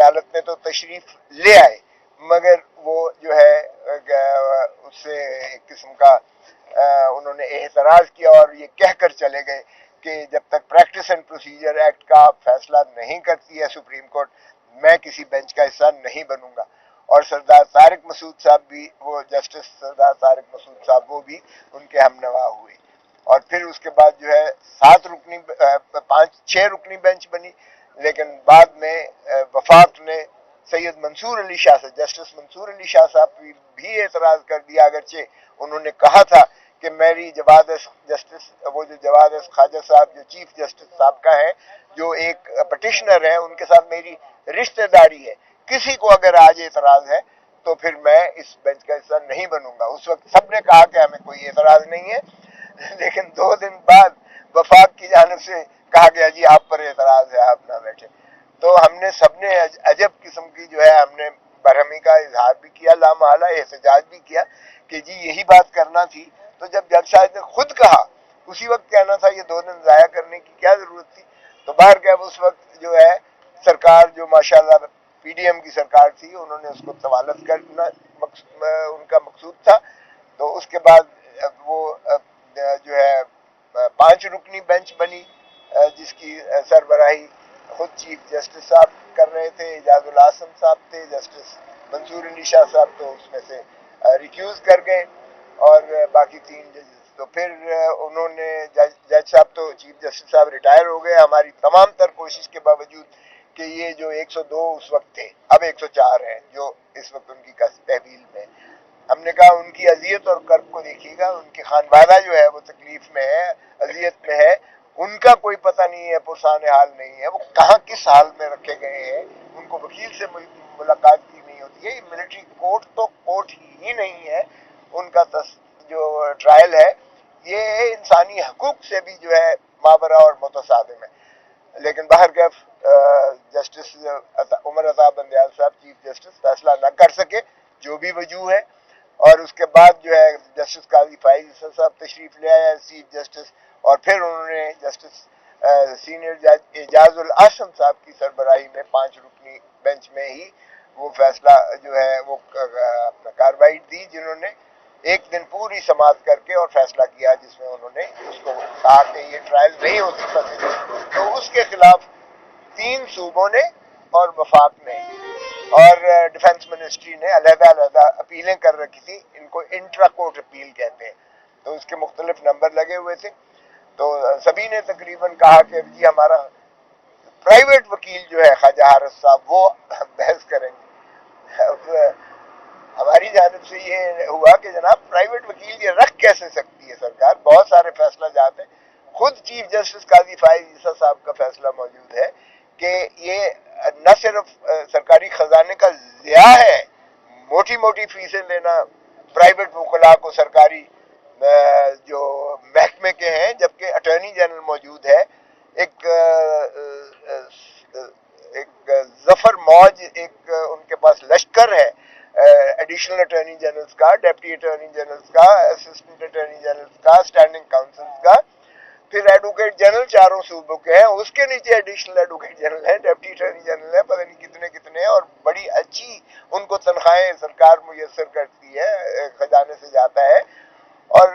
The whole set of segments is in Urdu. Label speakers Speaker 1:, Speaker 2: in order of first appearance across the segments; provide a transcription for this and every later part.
Speaker 1: عدالت میں تو تشریف لے آئے مگر وہ جو ہے اس سے ایک قسم کا انہوں نے اعتراض کیا اور یہ کہہ کر چلے گئے کہ جب تک پریکٹس اینڈ پروسیجر ایکٹ کا فیصلہ نہیں کرتی ہے سپریم کورٹ میں کسی بینچ کا حصہ نہیں بنوں گا. اور سردار طارق مسعود صاحب بھی وہ جسٹس سردار طارق مسعود صاحب وہ بھی ان کے ہم نوا ہوئے. اور پھر اس کے بعد جو ہے 6 رکنی بینچ بنی لیکن بعد میں وفاق نے سید منصور علی شاہ سے جسٹس منصور علی شاہ صاحب بھی اعتراض کر دیا اگرچہ انہوں نے کہا تھا کہ میری جواد جسٹس وہ جو جواد خواجہ صاحب جو چیف جسٹس صاحب کا ہے جو ایک پٹیشنر ہے ان کے ساتھ میری رشتہ داری ہے کسی کو اگر آج اعتراض ہے تو پھر میں اس بینچ کا حصہ نہیں بنوں گا. اس وقت سب نے کہا کہ ہمیں کوئی اعتراض نہیں ہے لیکن 2 دن بعد وفاق کی جانب سے کہا گیا جی آپ پر اعتراض ہے آپ نہ بیٹھے. تو ہم نے سب نے عجب قسم کی جو ہے ہم نے برہمی کا اظہار بھی کیا لامحالہ احتجاج بھی کیا کہ جی یہی بات کرنا تھی. تو جب جج صاحب نے خود کہا اسی وقت کہنا تھا یہ 2 دن ضائع کرنے کی کیا ضرورت تھی. تو باہر کیا اس وقت جو ہے سرکار جو ماشاءاللہ پی ڈی ایم کی سرکار تھی انہوں نے اس کو طوالت کرنا ان کا مقصود تھا. تو اس کے بعد وہ جو ہے 5 رکنی بینچ بنی جس کی سربراہی خود چیف جسٹس صاحب کر رہے تھے. اعجاز الحسن صاحب تھے جسٹس منصور علی شاہ صاحب تو اس میں سے ریکیوز کر گئے اور باقی 3 ججز. تو پھر انہوں نے جج صاحب تو چیف جسٹس صاحب ریٹائر ہو گئے ہماری تمام تر کوشش کے باوجود کہ یہ جو 102 اس وقت تھے اب 104 ہیں جو اس وقت ان کی تحویل میں. ہم نے کہا ان کی اذیت اور کرب کو دیکھیے گا ان کی خانوادہ جو ہے وہ تکلیف میں ہے اذیت میں ہے ان کا کوئی پتہ نہیں ہے پرسان حال نہیں ہے وہ کہاں کس حال میں رکھے گئے ہیں ان کو وکیل سے ملاقات کی نہیں ہوتی ہے. یہ ملٹری کورٹ تو کورٹ ہی نہیں ہے ان کا جو ٹرائل ہے یہ انسانی حقوق سے بھی جو ہے ماورا اور متصادم ہے. لیکن باہر کیف جسٹس عمر عطا بندیال صاحب چیف جسٹس فیصلہ نہ کر سکے جو بھی وجوہ ہے. اور اس کے بعد جو ہے جسٹس قاضی فائز صاحب تشریف لے آیا چیف جسٹس اور پھر انہوں نے جسٹس سینئر جج اعجاز الحسن صاحب کی سربراہی میں 5 رکنی بینچ میں ہی وہ فیصلہ جو ہے وہ اپنا کارروائی دی جنہوں نے ایک دن پوری سماعت کر کے اور فیصلہ کیا جس میں انہوں نے اس کو کہا کہ یہ ٹرائل نہیں ہو سکتا. تو اس کے خلاف 3 صوبوں نے اور وفاق نے اور ڈیفنس منسٹری نے علیحدہ علیحدہ اپیلیں کر رکھی تھی. ان کو انٹرا کورٹ اپیل کہتے ہیں. تو اس کے مختلف نمبر لگے ہوئے تھے. تو سبھی نے تقریباً کہا کہ جی ہمارا پرائیویٹ وکیل جو ہے خواجہ حارث صاحب وہ بحث کریں گے. ہماری جانب سے یہ ہوا کہ جناب پرائیویٹ وکیل یہ رکھ کیسے سکتی ہے سرکار بہت سارے فیصلہ جات ہیں. خود چیف جسٹس قاضی فائز عیسیٰ صاحب کا فیصلہ موجود ہے کہ یہ نہ صرف سرکاری خزانے کا ضیاع ہے موٹی موٹی فیسیں لینا پرائیویٹ وکلاء کو سرکاری جو محکمے کے ہیں جبکہ اٹارنی جنرل موجود ہے. ایک ظفر موج ایک ان کے پاس لشکر ہے ایڈیشنل اٹارنی جنرلز کا ڈپٹی اٹارنی جنرلز کا اسسٹنٹ اٹارنی جنرلز کا اسٹینڈنگ کاؤنسلز کا پھر ایڈوکیٹ جنرل 4 صوبوں کے ہیں اس کے نیچے ایڈیشنل ایڈوکیٹ جنرل ہے ڈپٹی اٹارنی جنرل ہے پتہ نہیں کتنے کتنے ہیں اور بڑی اچھی ان کو تنخواہیں سرکار میسر کرتی ہے خزانے سے جاتا ہے. اور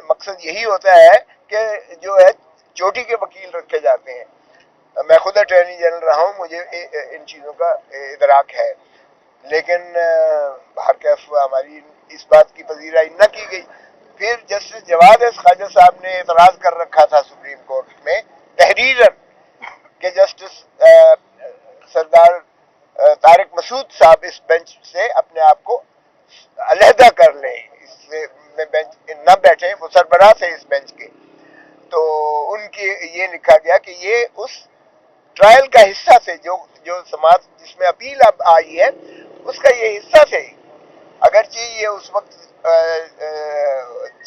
Speaker 1: مقصد یہی ہوتا ہے کہ جو ہے چوٹی کے وکیل رکھے جاتے ہیں. میں خود اٹارنی جنرل رہا ہوں مجھے ان چیزوں کا ادراک ہے لیکن باہر کیف ہماری اس بات کی پذیرائی نہ کی گئی. پھر جسٹس جواد خواجہ صاحب نے اعتراض کر رکھا تھا سپریم کورٹ میں تحریراً کہ جسٹس سردار طارق مسعود صاحب اس بینچ سے اپنے آپ کو علیحدہ کر لیں اس میں بینچ نہ بیٹھیں وہ سربراہ تھے اس بینچ کے. تو ان کی یہ لکھا گیا کہ یہ اس ٹرائل کا حصہ تھے جو سماعت جس میں اپیل اب آئی ہے اس کا یہ حصہ تھے. اگرچہ یہ اس وقت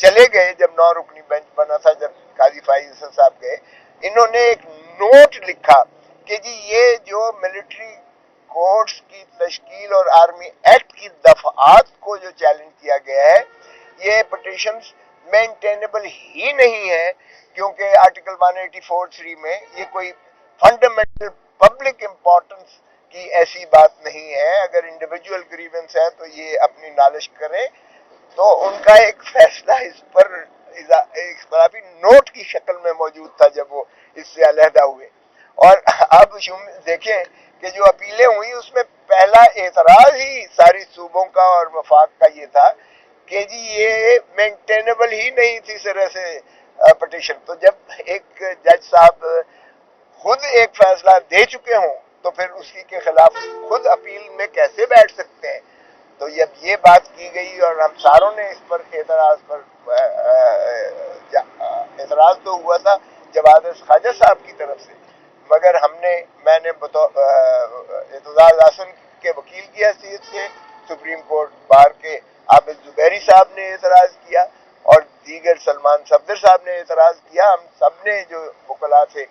Speaker 1: چلے گئے جب 9 رکنی بینچ بنا تھا جب قاضی فائز صاحب گئے انہوں نے ایک نوٹ لکھا کہ جی یہ جو ملٹری کورٹس کی تشکیل اور آرمی ایکٹ کی دفعات کو جو چیلنج کیا گیا ہے یہ پٹیشنز مینٹینیبل ہی نہیں ہے کیونکہ آرٹیکل 184(3) میں یہ کوئی فنڈامنٹل پبلک امپورٹنس کی ایسی بات نہیں ہے. اگر انڈیویجول گریونس ہے تو یہ اپنی نالش کریں. تو ان کا ایک فیصلہ اس پر اختلافی نوٹ کی شکل میں موجود تھا جب وہ اس سے علیحدہ ہوئے. اور اب دیکھیں کہ جو اپیلیں ہوئی اس میں پہلا اعتراض ہی ساری صوبوں کا اور وفاق کا یہ تھا کہ جی یہ مینٹینیبل ہی نہیں تھی سرے سے پٹیشن. تو جب ایک جج صاحب خود ایک فیصلہ دے چکے ہوں تو پھر اسی کے خلاف خود اپیل میں کیسے بیٹھ سکتے ہیں. تو جب یہ بات کی گئی اور ہم ساروں نے اس پر اعتراض تو ہوا تھا جواد خواجہ صاحب کی طرف سے، مگر میں نے اعتزاز احسن کے وکیل کی حیثیت سے سپریم کورٹ بار کے عابد زبیری صاحب نے اعتراض کیا اور دیگر سلمان صفدر صاحب نے اعتراض کیا. ہم سب نے جو وکلاء تھے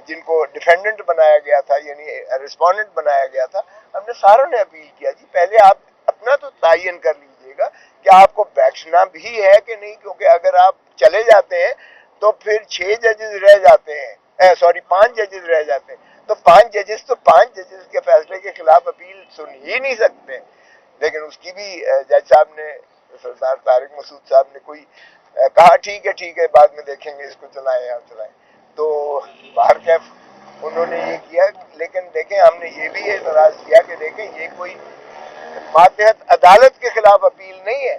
Speaker 1: جن کو ڈیفینڈنٹ بنایا گیا تھا یعنی ریسپونڈنٹ بنایا گیا تھا، ہم نے ساروں نے اپیل کیا جی پہلے آپ اپنا تو تعین کر لیجئے گا کہ آپ کو بیٹھنا بھی ہے کہ نہیں، کیونکہ اگر آپ چلے جاتے ہیں تو پھر 6 ججز رہ جاتے ہیں 5 ججز رہ جاتے ہیں. تو 5 ججز کے فیصلے کے خلاف اپیل سن ہی نہیں سکتے. لیکن اس کی بھی جج صاحب نے سردار طارق مسعود صاحب نے کوئی کہا ٹھیک ہے بعد میں دیکھیں گے اس کو چلائیں یا چلائیں. تو باہر کیف انہوں نے یہ کیا. لیکن دیکھیں ہم نے یہ بھی اعتراض کیا کہ دیکھیں یہ کوئی ماتحت عدالت کے خلاف اپیل نہیں ہے،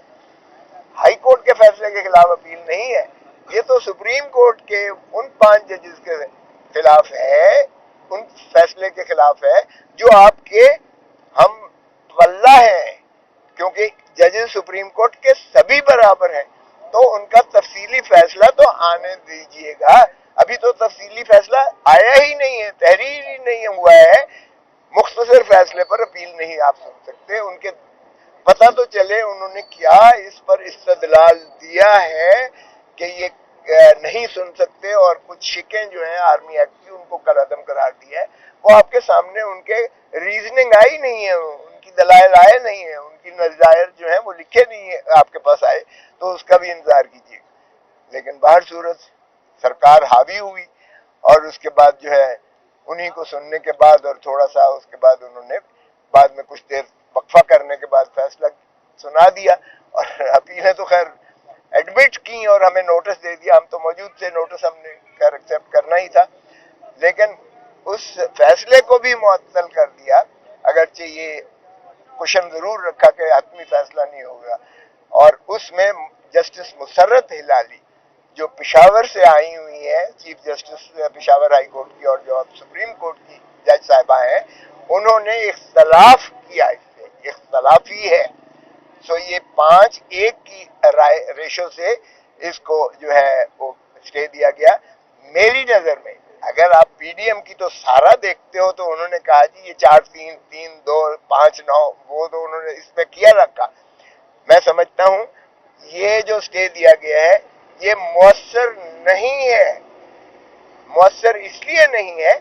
Speaker 1: ہائی کورٹ کے فیصلے کے خلاف اپیل نہیں ہے. یہ تو سپریم کورٹ کے ان 5 ججز کے خلاف ہے، ان فیصلے کے خلاف ہے جو آپ کے ہم واللہ ہیں، کیونکہ ججز سپریم کورٹ کے سبھی برابر ہیں. تو ان کا تفصیلی فیصلہ تو آنے دیجئے گا. ابھی تو تفصیلی فیصلہ آیا ہی نہیں ہے، تحریر ہی نہیں ہوا ہے. مختصر فیصلے پر اپیل نہیں آپ سن سکتے. ان کے پتہ تو چلے انہوں نے کیا اس پر استدلال دیا ہے کہ یہ نہیں سن سکتے، اور کچھ شکیں جو ہیں آرمی ایکٹ کی ان کو کالعدم قرار دیا ہے. وہ آپ کے سامنے ان کے ریزننگ آئی نہیں ہے، ان کی دلائل آئے نہیں ہیں، ان کی نظائر جو ہیں وہ لکھے نہیں ہیں آپ کے پاس آئے، تو اس کا بھی انتظار کیجیے. لیکن باہر صورت سرکار حاوی ہوئی اور اس کے بعد جو ہے انہی کو سننے کے بعد اور تھوڑا سا اس کے بعد انہوں نے بعد میں کچھ دیر وقفہ کرنے کے بعد فیصلہ سنا دیا. اور اپیلیں تو خیر ایڈمٹ کی اور ہمیں نوٹس دے دیا. ہم تو موجود تھے، نوٹس ہم نے خیر ایکسیپٹ کرنا ہی تھا. لیکن اس فیصلے کو بھی معطل کر دیا، اگرچہ یہ کوشن ضرور رکھا کہ حتمی فیصلہ نہیں ہوگا. اور اس میں جسٹس مسرت ہلالی جو پشاور سے آئی ہوئی ہیں، chief justice Peshawar high court کی اور جو اب سپریم کورٹ کی جج صاحبہ ہیں، انہوں نے اختلاف کیا، اس سے اختلافی ہے. سو یہ 5-1 کی ریشو سے اس کو جو ہے وہ اسٹے دیا گیا. میری نظر میں اگر آپ پی ڈی ایم کی تو سارا دیکھتے ہو تو انہوں نے کہا جی یہ 4-3, 3-2, 5-9 وہ تو انہوں نے اس میں کیا رکھا. میں سمجھتا ہوں یہ جو اسٹے دیا گیا ہے یہ مؤثر نہیں ہے. مؤثر اس لیے نہیں ہے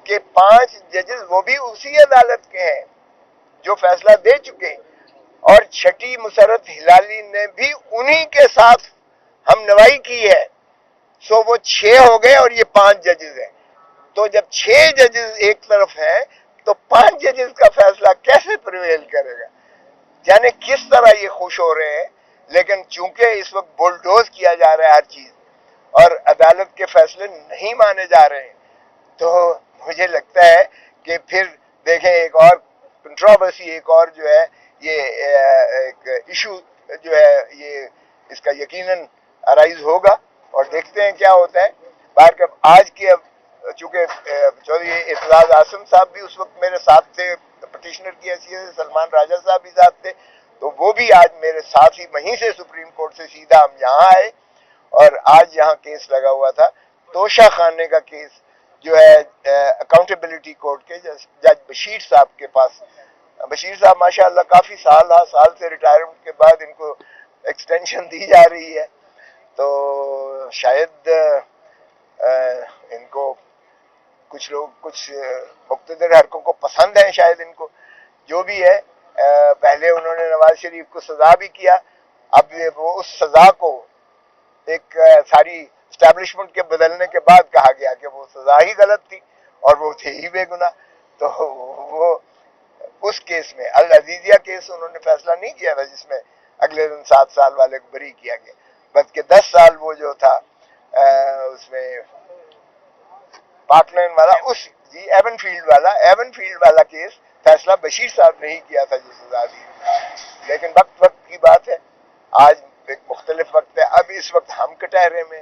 Speaker 1: کہ 5 ججز وہ بھی اسی عدالت کے ہیں جو فیصلہ دے چکے، اور چھٹی مسرت ہلالی نے بھی انہی کے ساتھ ہم نوائی کی ہے. سو وہ 6 ہو گئے اور یہ 5 ججز ہیں. تو جب 6 ججز ایک طرف ہیں تو 5 ججز کا فیصلہ کیسے پریویل کرے گا؟ یعنی کس طرح یہ خوش ہو رہے ہیں. لیکن چونکہ اس وقت بلڈوز کیا جا رہا ہے ہر چیز اور عدالت کے فیصلے نہیں مانے جا رہے ہیں، تو مجھے لگتا ہے کہ پھر دیکھیں ایک اور کنٹروورسی، ایک اور جو ہے یہ ایک ایشو جو ہے یہ اس کا یقیناً ارائز ہوگا اور دیکھتے ہیں کیا ہوتا ہے. باہر آج کی اب چونکہ چودھری اعتزاز احسن صاحب بھی اس وقت میرے ساتھ تھے پٹیشنر کی حیثیت سے، سلمان راجہ صاحب بھی ساتھ تھے، تو وہ بھی آج میرے ساتھ ہی وہیں سے سپریم کورٹ سے سیدھا ہم یہاں آئے. اور آج یہاں کیس لگا ہوا تھا توشہ خانے کا کیس جو ہے اکاؤنٹیبلٹی کورٹ کے جج بشیر صاحب کے پاس. بشیر صاحب ماشاءاللہ کافی سال سے ریٹائرمنٹ کے بعد ان کو ایکسٹینشن دی جا رہی ہے، تو شاید ان کو کچھ لوگ کچھ مقتدر حرکوں کو پسند ہیں، شاید ان کو جو بھی ہے. پہلے انہوں نے نواز شریف کو سزا بھی کیا، اب وہ اس سزا کو ایک ساری اسٹیبلشمنٹ کے بدلنے کے بعد کہا گیا کہ وہ سزا ہی غلط تھی اور وہ تھے ہی بے گناہ. تو وہ اس کیس میں العزیزیہ کیس انہوں نے فیصلہ نہیں کیا تھا جس میں اگلے دن 7 سال والے کو بری کیا گیا، بلکہ 10 سال وہ جو تھا اس میں پارک لین والا، اس جی ایون فیلڈ والا کیس فیصلہ بشیر صاحب نے ہی کیا تھا جو سزا دی، لیکن وقت کی بات ہے، آج ایک مختلف وقت ہے، اب اس وقت ہم کٹہرے میں،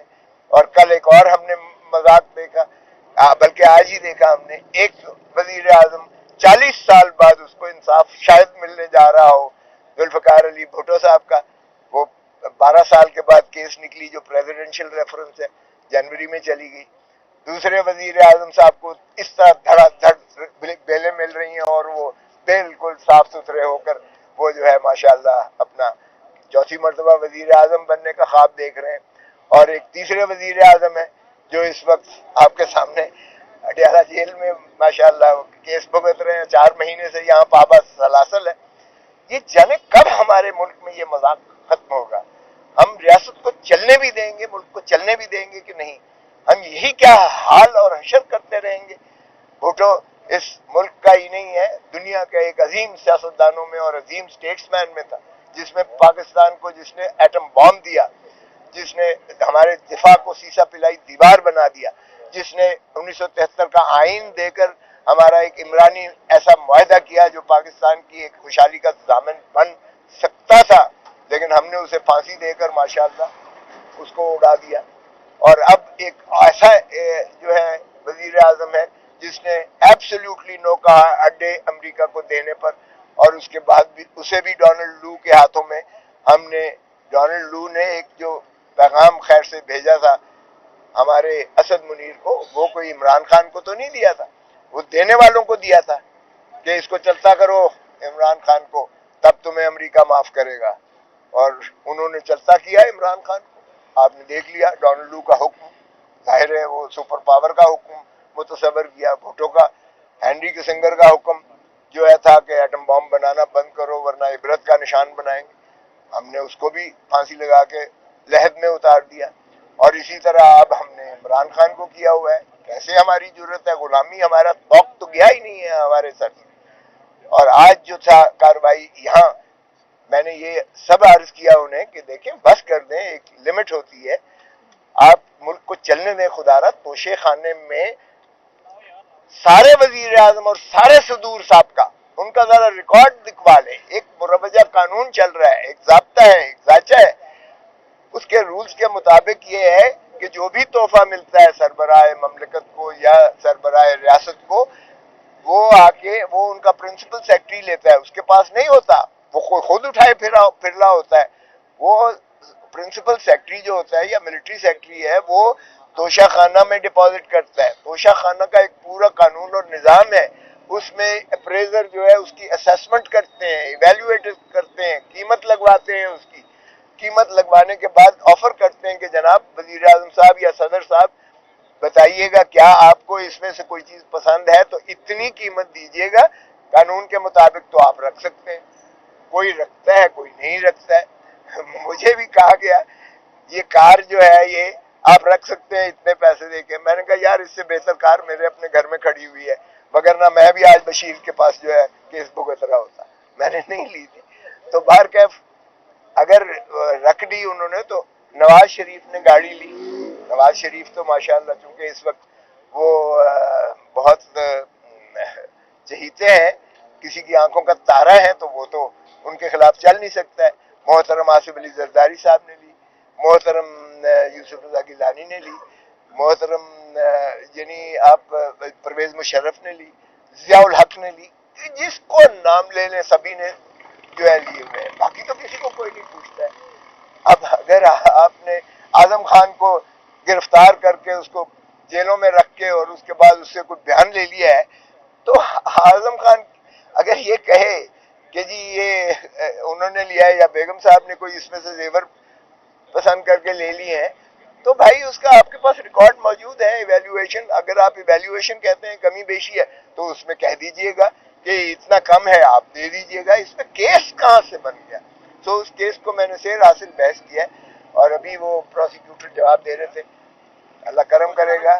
Speaker 1: اور کل ایک اور ہم نے مذاق دیکھا، بلکہ آج ہی دیکھا ہم نے، ایک وزیر اعظم 40 سال بعد اس کو انصاف شاید ملنے جا رہا ہو، ذوالفقار علی بھٹو صاحب کا، وہ 12 سال کے بعد کیس نکلی جو پریزیڈنشل ریفرنس ہے، جنوری میں چلی گئی، دوسرے وزیر اعظم صاحب کو اس طرح دھڑا دھڑ بیلیں مل رہی ہیں اور وہ بالکل صاف ستھرے ہو کر وہ جو ہے ماشاءاللہ اپنا چوتھی مرتبہ وزیر اعظم بننے کا خواب دیکھ رہے ہیں، اور ایک تیسرے وزیر اعظم ہے جو اس وقت آپ کے سامنے اڈیالہ جیل میں ماشاءاللہ کیس بھگت رہے ہیں، 4 مہینے سے یہاں پابند سلاسل ہے۔ یہ جانے کب ہمارے ملک میں یہ مذاق ختم ہوگا؟ ہم ریاست کو چلنے بھی دیں گے، ملک کو چلنے بھی دیں گے کہ نہیں؟ ہم یہی کیا حال اور حشر کرتے رہیں گے؟ بھٹو اس ملک کا ہی نہیں ہے، دنیا کا ایک عظیم سیاستدانوں میں اور عظیم سٹیٹس مین میں تھا، جس میں پاکستان کو جس نے ایٹم بام دیا، جس نے ہمارے دفاع کو سیسا پلائی دیوار بنا دیا، جس نے 1973 کا آئین دے کر ہمارا ایک عمرانی ایسا معاہدہ کیا جو پاکستان کی ایک خوشحالی کا ضامن بن سکتا تھا، لیکن ہم نے اسے پھانسی دے کر ماشاءاللہ اس کو اڑا دیا۔ اور اب ایک ایسا جو ہے وزیر اعظم ہے جس نے ایبسلیوٹلی نو کہا اڈے امریکہ کو دینے پر، اور اس کے بعد بھی اسے بھی ڈونلڈ لو کے ہاتھوں میں ڈونلڈ لو نے ایک جو پیغام خیر سے بھیجا تھا ہمارے اسد منیر کو، وہ کوئی عمران خان کو تو نہیں دیا تھا، وہ دینے والوں کو دیا تھا کہ اس کو چلتا کرو عمران خان کو، تب تمہیں امریکہ معاف کرے گا، اور انہوں نے چلتا کیا عمران خان کو۔ آپ نے دیکھ لیا ڈونلڈ لو کا حکم، ظاہر ہے وہ سپر پاور کا حکم متصور کیا، بھٹو کا ہینری کسنگر کا حکم جو ہے تھا کہ ایٹم بم بنانا بند کرو ورنہ عبرت کا نشان بنائیں گے، ہم نے اس کو بھی پھانسی لگا کے لحد میں اتار دیا، اور اسی طرح اب ہم نے عمران خان کو کیا ہوا ہے۔ کیسے ہماری ضرورت ہے؟ غلامی ہمارا توق تو گیا ہی نہیں ہے ہمارے سر سے۔ اور آج جو تھا کاروائی یہاں، میں نے یہ سب عرض کیا انہیں کہ دیکھیں بس کر دیں، ایک لمٹ ہوتی ہے، آپ ملک کو چلنے دیں، خدا را توشے خانے میں سارے وزیر اعظم اور سارے صدور سابقہ ان کا ذرا ریکارڈ دکھوا لیں، ایک مروجہ قانون چل رہا ہے، ایک ضابطہ ہے، ایک ذاچہ ہے، اس کے رولز کے مطابق یہ ہے کہ جو بھی تحفہ ملتا ہے سربراہ مملکت کو یا سربراہ ریاست کو، وہ آ کے وہ ان کا پرنسپل سیکرٹری لیتا ہے، اس کے پاس نہیں ہوتا، وہ خود اٹھائے پھرلا ہوتا ہے، وہ پرنسپل سیکرٹری جو ہوتا ہے یا ملٹری سیکرٹری ہے وہ توشہ خانہ میں ڈپازٹ کرتا ہے۔ توشہ خانہ کا ایک پورا قانون اور نظام ہے، اس میں اپریزر جو ہے اس کی اسیسمنٹ کرتے ہیں، ایویلویٹ کرتے ہیں، قیمت لگواتے ہیں، اس کی قیمت لگوانے کے بعد آفر کرتے ہیں کہ جناب وزیر اعظم صاحب یا صدر صاحب بتائیے گا کیا آپ کو اس میں سے کوئی چیز پسند ہے تو اتنی قیمت دیجیے گا، قانون کے مطابق تو آپ رکھ سکتے ہیں، کوئی رکھتا ہے کوئی نہیں رکھتا ہے۔ مجھے بھی کہا گیا یہ کار جو ہے یہ آپ رکھ سکتے ہیں اتنے پیسے دے کے، میں نے کہا یار اس سے بہتر کار میرے اپنے گھر میں کھڑی ہوئی ہے، وگرنہ میں بھی آج بشیر کے پاس جو ہے کیس بھگت رہا ہوتا، میں نے نہیں لی تھی۔ تو بہرکیف اگر رکھ دی انہوں نے تو نواز شریف نے گاڑی لی، نواز شریف تو ماشاءاللہ چونکہ اس وقت وہ بہت چہیتے ہیں، کسی کی آنکھوں کا تارا ہے، تو وہ تو ان کے خلاف چل نہیں سکتا ہے۔ محترم آصف علی زرداری صاحب نے لی، محترم یوسف رضا گیلانی نے لی، محترم یعنی آپ پرویز مشرف نے لی، ضیاء الحق نے لی، جس کو نام لے لیں سبھی نے جو ہے لیے ہوئے ہیں، باقی تو کسی کو کوئی نہیں پوچھتا ہے۔ اب اگر آپ نے اعظم خان کو گرفتار کر کے اس کو جیلوں میں رکھ کے اور اس کے بعد اس سے کوئی بیان لے لیا ہے، تو اعظم خان اگر یہ کہے کہ جی یہ انہوں نے لیا ہے یا بیگم صاحب نے کوئی اس میں سے زیور پسند کر کے لے لی ہیں، تو بھائی اس کا آپ کے پاس ریکارڈ موجود ہے، ایویلویشن، اگر آپ ایویلویشن کہتے ہیں کمی بیشی ہے تو اس میں کہہ دیجئے گا کہ اتنا کم ہے آپ دے دیجئے گا، اس میں کیس کہاں سے بن گیا؟ تو اس کیس کو میں نے سیر حاصل بحث کیا ہے، اور ابھی وہ پروسیکیوٹر جواب دے رہے تھے، اللہ کرم کرے گا۔